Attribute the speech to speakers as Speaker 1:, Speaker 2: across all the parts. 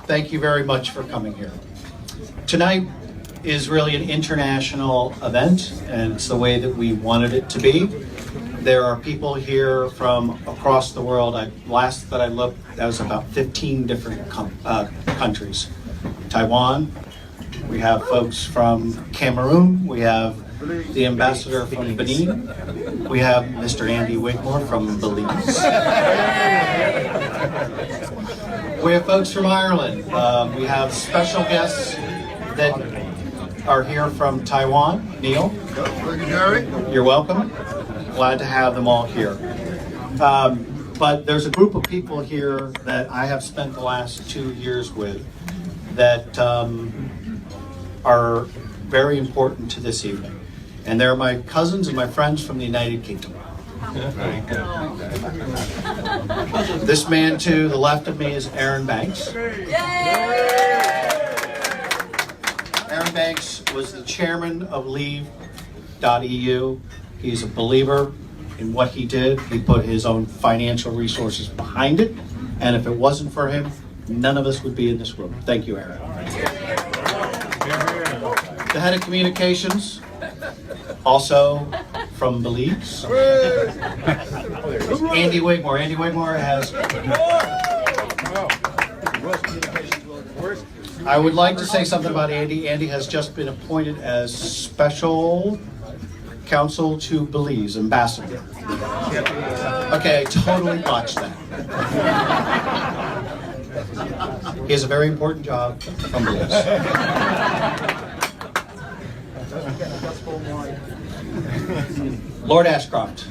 Speaker 1: thank you very much for coming here. Tonight is really an international event, and it's the way that we wanted it to be. There are people here from across the world. Last that I looked, that was about 15 different countries. Taiwan, we have folks from Cameroon, we have the ambassador from Benin, we have Mr. Andy Wigmore from Belize. We have folks from Ireland. We have special guests that are here from Taiwan. Neil, you're welcome. Glad to have them all here. But there's a group of people here that I have spent the last 2 years with that are very important to this evening. And they're my cousins and my friends from the United Kingdom. This man to the left of me is Aaron Banks. Aaron Banks was the chairman of Leave.eu. He's a believer in what he did. He put his own financial resources behind it. And if it wasn't for him, none of us would be in this room. Thank you, Aaron. The head of communications, also from Belize, Andy Wigmore. Andy Wigmore has... I would like to say something about Andy. Andy has just been appointed as special counsel to Belize, ambassador. Okay, I totally botched that. He has a very important job from Belize. Lord Ashcroft.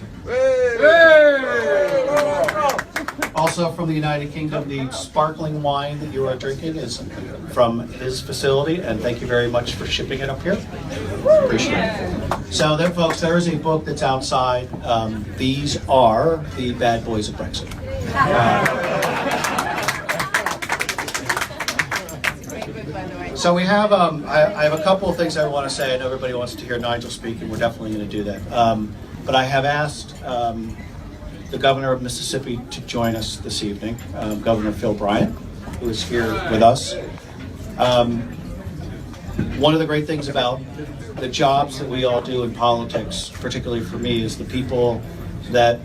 Speaker 1: Also from the United Kingdom, the sparkling wine that you are drinking is from his facility, and thank you very much for shipping it up here. Appreciate it. So then, folks, there is a book that's outside. These are the bad boys of Brexit. So we have, I have a couple of things I want to say. I know everybody wants to hear Nigel speak, and we're definitely going to do that. But I have asked the governor of Mississippi to join us this evening, Governor Phil Bryant, who is here with us. One of the great things about the jobs that we all do in politics, particularly for me, is the people that,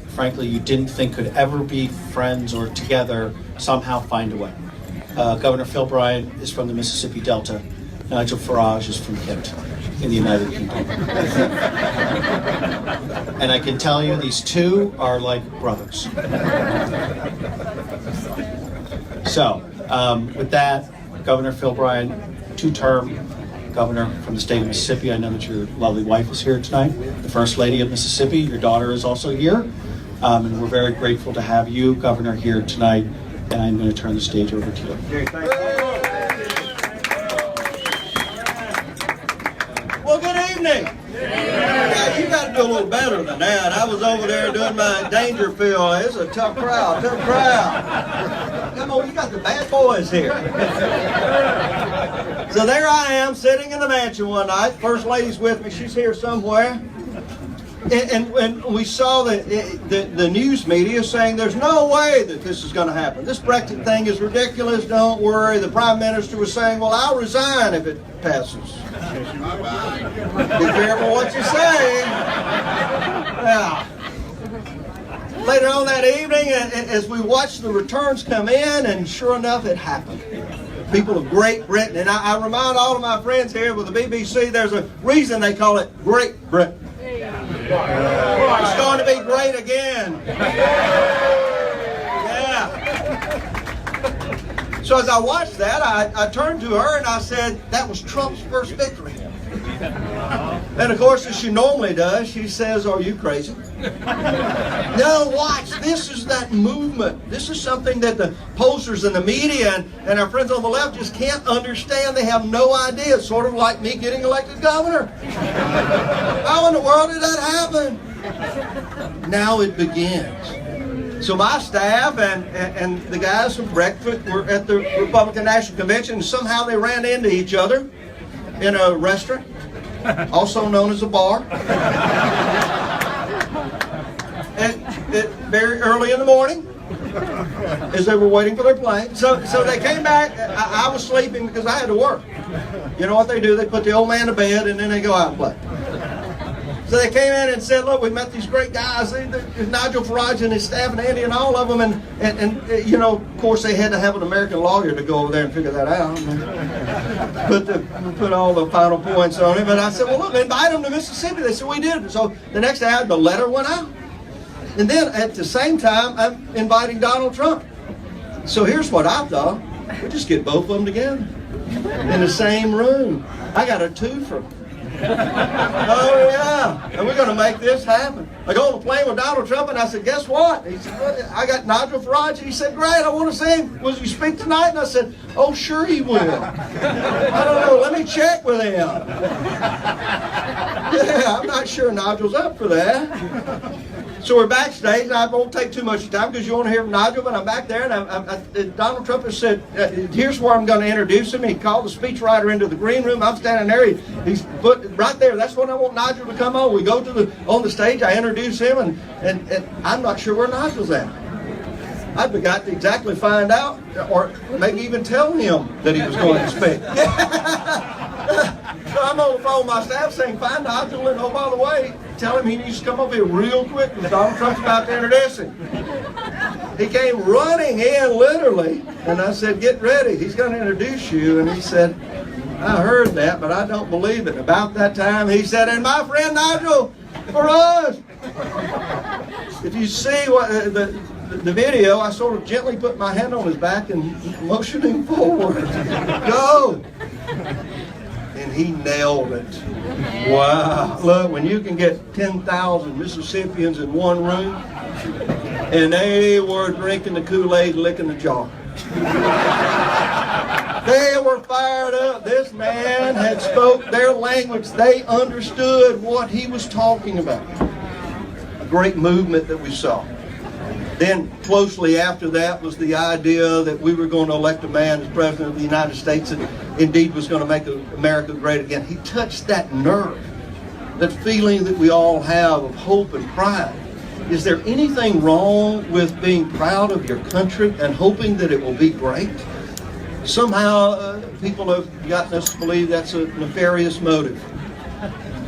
Speaker 1: frankly, you didn't think could ever be friends or together somehow find a way. Governor Phil Bryant is from the Mississippi Delta. Nigel Farage is from Kent in the United Kingdom. And I can tell you these two are like brothers. So, with that, Governor Phil Bryant, two-term governor from the state of Mississippi. I know that your lovely wife is here tonight, the First Lady of Mississippi. Your daughter is also here. And we're very grateful to have you, Governor, here tonight. And I'm going to turn the stage over to you.
Speaker 2: Well, good evening. Yeah, you got to do a little better than that. I was over there doing my Dangerfield. It's a tough crowd, tough crowd. Come on, you got the bad boys here. So there I am, sitting in the mansion one night. First Lady's with me. She's here somewhere. And we saw the news media saying there's no way that this is going to happen. This Brexit thing is ridiculous. Don't worry. The Prime Minister was saying, well, I'll resign if it passes. Be careful what you say. Yeah. Later on that evening, as we watched the returns come in, and sure enough, it happened. People of Great Britain, and I remind all of my friends here with the BBC, there's a reason they call it Great Britain. It's going to be great again. Yeah. So as I watched that, I turned to her and I said, that was Trump's first victory. And of course, as she normally does, she says, are you crazy? No, watch. This is that movement. This is something that the pollsters and the media and our friends on the left just can't understand. They have no idea. It's sort of like me getting elected governor. How in the world did that happen? Now it begins. So my staff and the guys from breakfast were at the Republican National Convention, and somehow they ran into each other in a restaurant, also known as a bar. And very early in the morning. as they were waiting for their plane. So they came back. I was sleeping because I had to work. You know what they do? They put the old man to bed and then they go out and play. So they came in and said, look, we met these great guys, Nigel Farage and his staff and Andy and all of them. And you know, of course, they had to have an American lawyer to go over there and figure that out. Put all the final points on it. But I said, well, look, invite them to Mississippi. They said, we did. So the next day, the letter went out. And then at the same time, I'm inviting Donald Trump. So here's what I thought. We just get both of them together in the same room. I got a twofer. Oh yeah, and we're going to make this happen. I go on the plane with Donald Trump and I said, guess what? He said, well, I got Nigel Farage, and he said, great, I want to see him. Will you speak tonight? And I said, oh sure he will. I don't know, let me check with him. Yeah, I'm not sure Nigel's up for that. So we're backstage, and I won't take too much time because you want to hear from Nigel, but I'm back there, and Donald Trump has said, here's where I'm going to introduce him. He called the speechwriter into the green room. I'm standing there. He's put right there. That's when I want Nigel to come on. We go to on the stage. I introduce him, and I'm not sure where Nigel's at. I forgot to exactly find out, or maybe even tell him that he was going to speak. So I'm on the phone with my staff saying, find Nigel, and oh, by the way, tell him he needs to come up here real quick because Donald Trump's about to introduce him. He came running in, literally, and I said, get ready, he's going to introduce you. And he said, I heard that, but I don't believe it. About that time, he said, and my friend Nigel Farage. If you see what the video, I sort of gently put my hand on his back and motioned him forward. Go! And he nailed it. Wow. Look, when you can get 10,000 Mississippians in one room, and they were drinking the Kool-Aid, licking the jar. They were fired up. This man had spoke their language. They understood what he was talking about. A great movement that we saw. Then closely after that was the idea that we were going to elect a man as president of the United States that indeed was going to make America great again. He touched that nerve, that feeling that we all have of hope and pride. Is there anything wrong with being proud of your country and hoping that it will be great? Somehow people have gotten us to believe that's a nefarious motive.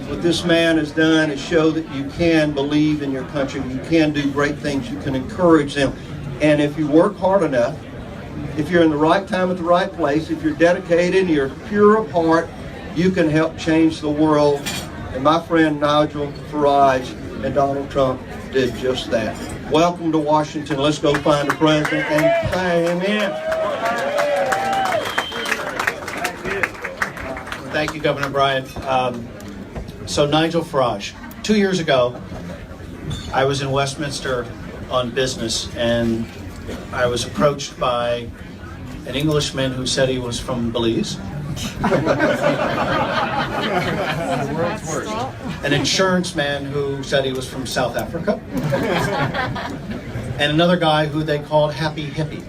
Speaker 2: What this man has done is show that you can believe in your country, you can do great things, you can encourage them. And if you work hard enough, if you're in the right time at the right place, if you're dedicated, you're pure of heart, you can help change the world. And my friend Nigel Farage and Donald Trump did just that. Welcome to Washington. Let's go find the president and pay him in.
Speaker 1: Thank you, Governor Bryant. So Nigel Farage, 2 years ago, I was in Westminster on business, and I was approached by an Englishman who said he was from Belize, an insurance man who said he was from South Africa, and another guy who they called Happy Hippie.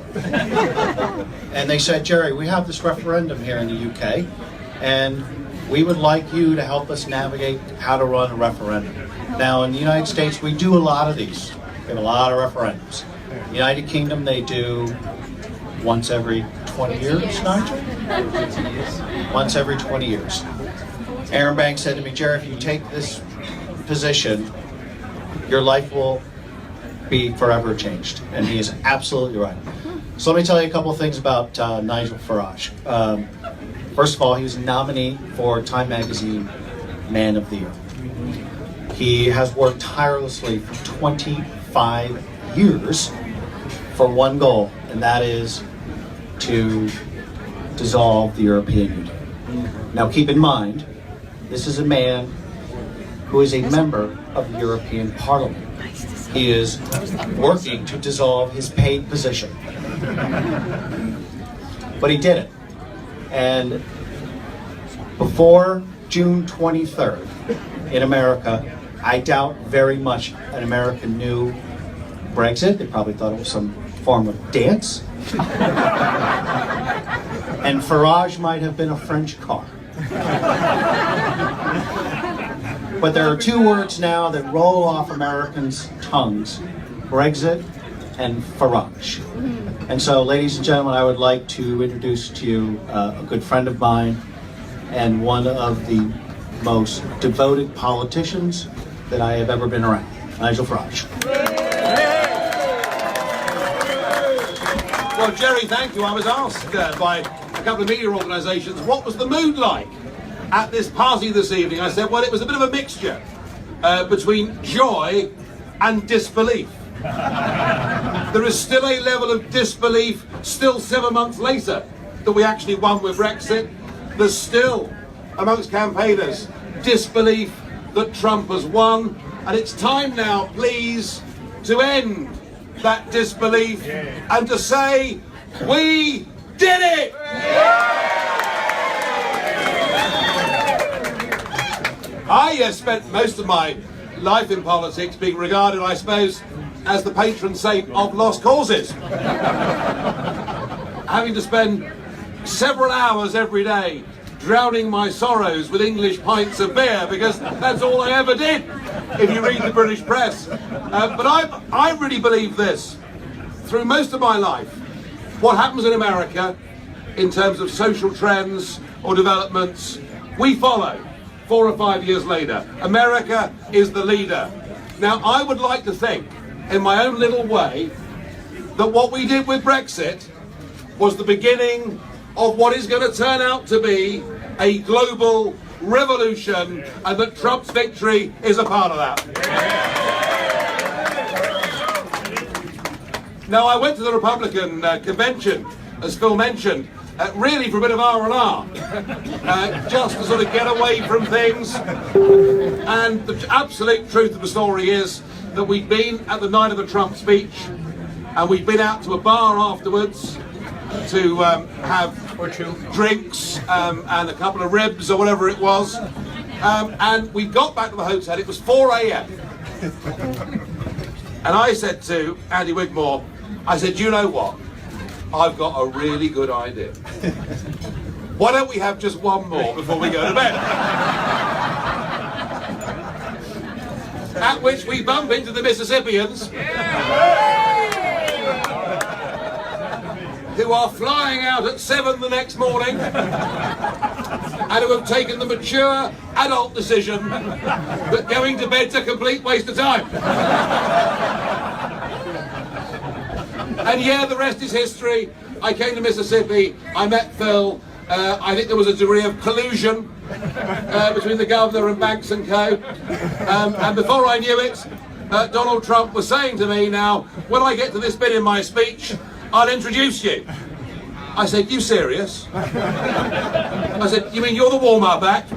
Speaker 1: And they said, Jerry, we have this referendum here in the UK, and we would like you to help us navigate how to run a referendum. Now, in the United States, we do a lot of these. We have a lot of referendums. In the United Kingdom, they do once every 20 years, Nigel? Once every 20 years. Aaron Banks said to me, Jerry, if you take this position, your life will be forever changed. And he is absolutely right. So let me tell you a couple of things about Nigel Farage. First of all, he was a nominee for Time Magazine Man of the Year. He has worked tirelessly for 25 years for one goal, and that is to dissolve the European Union. Now keep in mind, this is a man who is a member of the European Parliament. He is working to dissolve his paid position. But he did it. And before June 23rd in America, I doubt very much an American knew Brexit. They probably thought it was some form of dance. And Farage might have been a French car. But there are two words now that roll off Americans' tongues: Brexit and Farage. And so, ladies and gentlemen, I would like to introduce to you a good friend of mine and one of the most devoted politicians that I have ever been around, Nigel Farage.
Speaker 3: Well, Jerry, thank you. I was asked by a couple of media organisations, what was the mood like at this party this evening? I said, well, it was a bit of a mixture between joy and disbelief. There is still a level of disbelief, still 7 months later, that we actually won with Brexit. There's still, amongst campaigners, disbelief that Trump has won. And it's time now, please, to end that disbelief and to say, we did it! I spent most of my life in politics being regarded, I suppose, as the patron saint of lost causes. Having to spend several hours every day drowning my sorrows with English pints of beer, because that's all I ever did, if you read the British press. But I really believe this. Through most of my life, what happens in America in terms of social trends or developments, we follow 4 or 5 years later. America is the leader. Now, I would like to think, in my own little way, that what we did with Brexit was the beginning of what is going to turn out to be a global revolution, and that Trump's victory is a part of that. Now, I went to the Republican convention, as Phil mentioned, really for a bit of R&R, just to sort of get away from things. And the absolute truth of the story is that we'd been at the night of the Trump speech, and we'd been out to a bar afterwards to have drinks and a couple of ribs or whatever it was. And we got back to the hotel, it was 4 a.m. And I said to Andy Wigmore, I said, you know what? I've got a really good idea. Why don't we have just one more before we go to bed? At which we bump into the Mississippians, who are flying out at 7 the next morning and who have taken the mature adult decision that going to bed's a complete waste of time. And yeah, the rest is history. I came to Mississippi, I met Phil, I think there was a degree of collusion between the governor and Banks and Co. And before I knew it, Donald Trump was saying to me, now, when I get to this bit in my speech, I'll introduce you. I said, you serious? I said, you mean you're the warm-up act?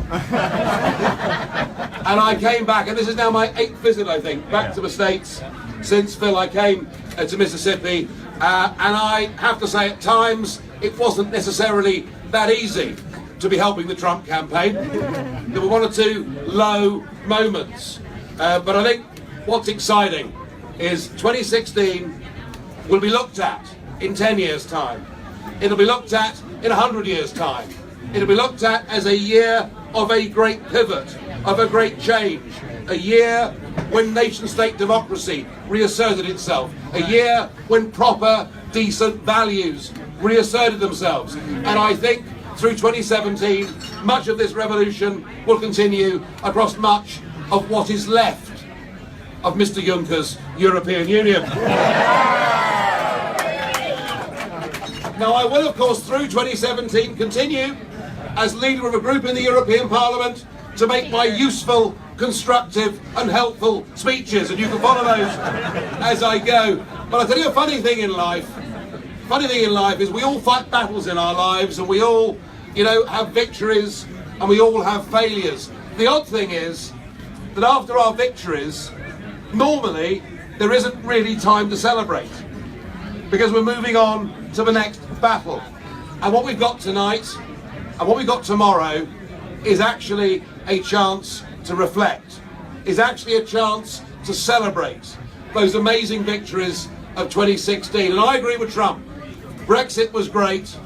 Speaker 3: And I came back, and this is now my 8th visit, I think, back to the States since Phil I came to Mississippi. And I have to say, at times, it wasn't necessarily that easy to be helping the Trump campaign. There were 1 or 2 low moments. But I think what's exciting is 2016 will be looked at in 10 years' time. It'll be looked at in 100 years' time. It'll be looked at as a year of a great pivot, of a great change. A year when nation-state democracy reasserted itself. A year when proper, decent values reasserted themselves. And I think through 2017, much of this revolution will continue across much of what is left of Mr. Juncker's European Union. Now, I will, of course, through 2017 continue as leader of a group in the European Parliament to make my useful, constructive and helpful speeches, and you can follow those as I go. But I'll tell you a funny thing in life is we all fight battles in our lives, and we all, have victories, and we all have failures. The odd thing is that after our victories, normally there isn't really time to celebrate, because we're moving on to the next battle. And what we've got tonight and what we've got tomorrow is actually a chance to reflect, is actually a chance to celebrate those amazing victories of 2016. And I agree with Trump. Brexit was great,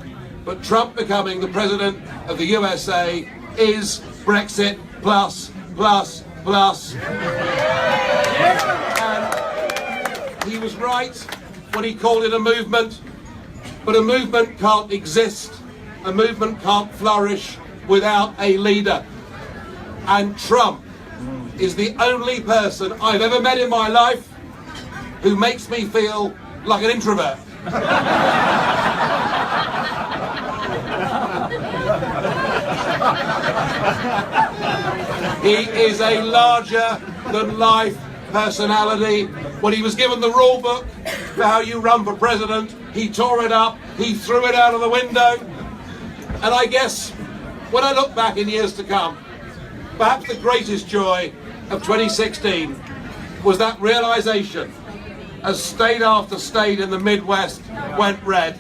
Speaker 3: but Trump becoming the president of the USA is Brexit plus. And he was right when he called it a movement, but a movement can't exist, a movement can't flourish without a leader. And Trump is the only person I've ever met in my life who makes me feel like an introvert. He is a larger-than-life personality. When he was given the rule book for how you run for president, he tore it up, he threw it out of the window. And I guess when I look back in years to come, perhaps the greatest joy of 2016 was that realization as state after state in the Midwest went red,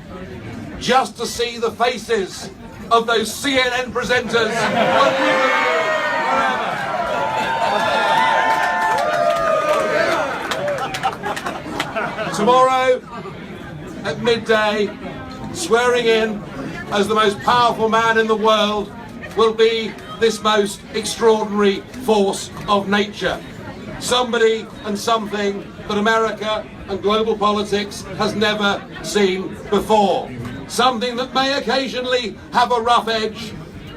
Speaker 3: just to see the faces of those CNN presenters forever. Tomorrow at midday, swearing in as the most powerful man in the world will be this most extraordinary force of nature. Somebody and something that America and global politics has never seen before. Something that may occasionally have a rough edge,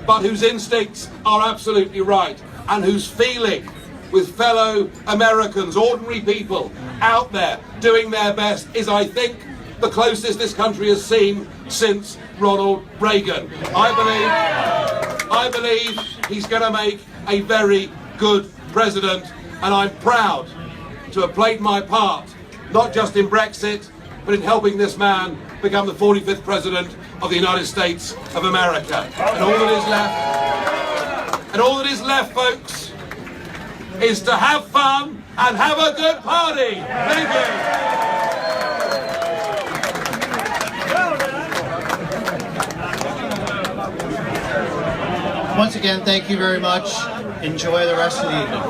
Speaker 3: but whose instincts are absolutely right, and whose feeling with fellow Americans, ordinary people out there doing their best, is, I think, the closest this country has seen since Ronald Reagan. I believe he's going to make a very good president, and I'm proud to have played my part, not just in Brexit, but in helping this man become the 45th president of the United States of America. And all that is left, folks, is to have fun and have a good party. Thank you.
Speaker 1: Once again, thank you very much. Enjoy the rest of the evening.